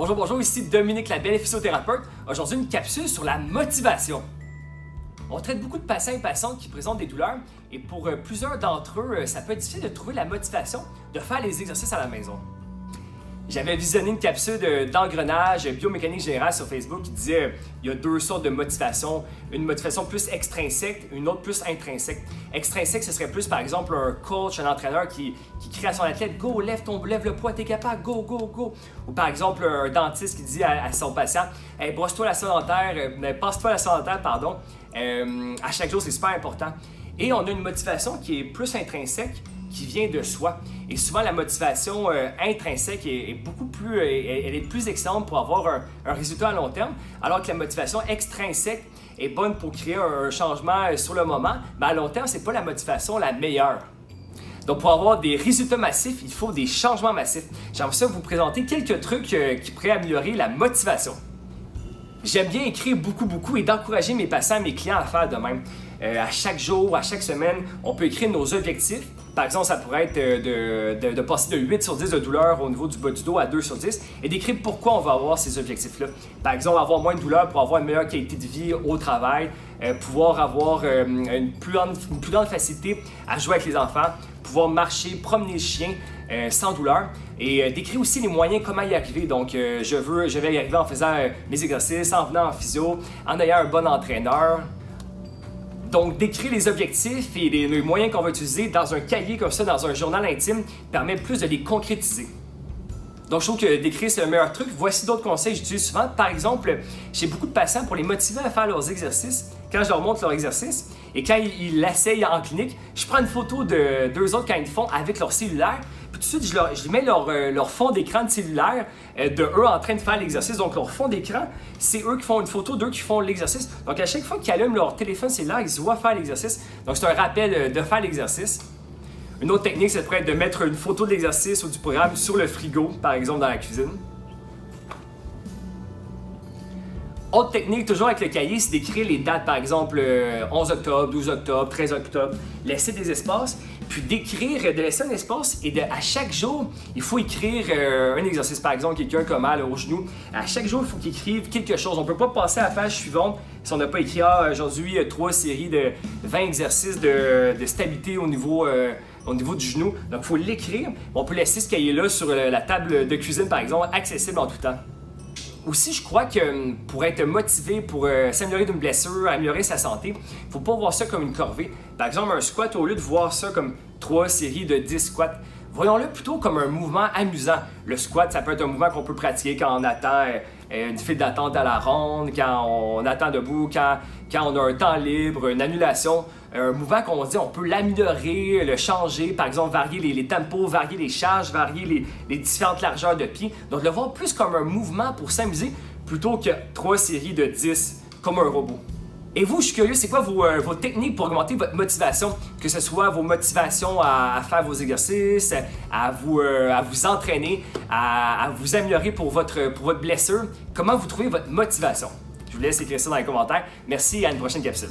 Bonjour, bonjour, ici Dominique Labelle, physiothérapeute. Aujourd'hui, une capsule sur la motivation. On traite beaucoup de patients et patientes qui présentent des douleurs et pour plusieurs d'entre eux, ça peut être difficile de trouver la motivation de faire les exercices à la maison. J'avais visionné une capsule d'engrenage biomécanique générale sur Facebook qui disait il y a deux sortes de motivation. Une motivation plus extrinsèque, une autre plus intrinsèque. Extrinsèque, ce serait plus par exemple un coach, un entraîneur qui crie à son athlète « Go, lève le poids, t'es capable, go, go, go ». Ou par exemple un dentiste qui dit à son patient « Hey, passe-toi la soie dentaire, pardon. À chaque jour, c'est super important ». Et on a une motivation qui est plus intrinsèque, qui vient de soi. Et souvent, la motivation intrinsèque est beaucoup plus, elle est plus excellente pour avoir un résultat à long terme, alors que la motivation extrinsèque est bonne pour créer un changement sur le moment, mais à long terme, c'est pas la motivation la meilleure. Donc, pour avoir des résultats massifs, il faut des changements massifs. J'aimerais ça vous présenter quelques trucs qui pourraient améliorer la motivation. J'aime bien écrire beaucoup et d'encourager mes patients, mes clients à faire de même. À chaque jour, à chaque semaine, on peut écrire nos objectifs. Par exemple, ça pourrait être de passer de 8 sur 10 de douleur au niveau du bas du dos à 2 sur 10 et d'écrire pourquoi on va avoir ces objectifs-là. Par exemple, avoir moins de douleur pour avoir une meilleure qualité de vie au travail, pouvoir avoir une plus grande facilité à jouer avec les enfants, pouvoir marcher, promener le chien sans douleur et décrire aussi les moyens comment y arriver. Donc, je vais y arriver en faisant mes exercices, en venant en physio, en ayant un bon entraîneur. Donc, décrire les objectifs et les moyens qu'on va utiliser dans un cahier comme ça, dans un journal intime, permet plus de les concrétiser. Donc, je trouve que d'écrire, c'est le meilleur truc. Voici d'autres conseils que j'utilise souvent. Par exemple, j'ai beaucoup de patients pour les motiver à faire leurs exercices. Quand je leur montre leur exercice et quand ils l'essayent en clinique, je prends une photo d'eux autres quand ils le font avec leur cellulaire. Puis tout de suite, je mets leur fond d'écran de cellulaire de eux en train de faire l'exercice. Donc, leur fond d'écran, c'est eux qui font une photo d'eux qui font l'exercice. Donc, à chaque fois qu'ils allument leur téléphone cellulaire, ils se voient faire l'exercice. Donc, c'est un rappel de faire l'exercice. Une autre technique, ça pourrait être de mettre une photo de l'exercice ou du programme sur le frigo, par exemple dans la cuisine. Autre technique, toujours avec le cahier, c'est d'écrire les dates, par exemple 11 octobre, 12 octobre, 13 octobre, laisser des espaces, puis de laisser un espace et à chaque jour, il faut écrire un exercice. Par exemple, quelqu'un qui a mal au genou, à chaque jour, il faut qu'il écrive quelque chose. On ne peut pas passer à la page suivante si on n'a pas écrit aujourd'hui 3 séries de 20 exercices de stabilité au niveau du genou. Donc, il faut l'écrire. On peut laisser ce cahier-là sur la table de cuisine, par exemple, accessible en tout temps. Aussi, je crois que pour être motivé, pour s'améliorer d'une blessure, améliorer sa santé, il ne faut pas voir ça comme une corvée. Par exemple, un squat, au lieu de voir ça comme 3 séries de 10 squats, voyons-le plutôt comme un mouvement amusant. Le squat, ça peut être un mouvement qu'on peut pratiquer quand on attend une file d'attente à la ronde, quand on attend debout, quand on a un temps libre, une annulation. Un mouvement qu'on dit on peut l'améliorer, le changer, par exemple varier les tempos, varier les charges, varier les différentes largeurs de pieds. Donc le voir plus comme un mouvement pour s'amuser plutôt que 3 séries de 10 comme un robot. Et vous, je suis curieux, c'est quoi vos techniques pour augmenter votre motivation? Que ce soit vos motivations à faire vos exercices, à vous entraîner, à vous améliorer pour votre blessure. Comment vous trouvez votre motivation? Je vous laisse écrire ça dans les commentaires. Merci et à une prochaine capsule.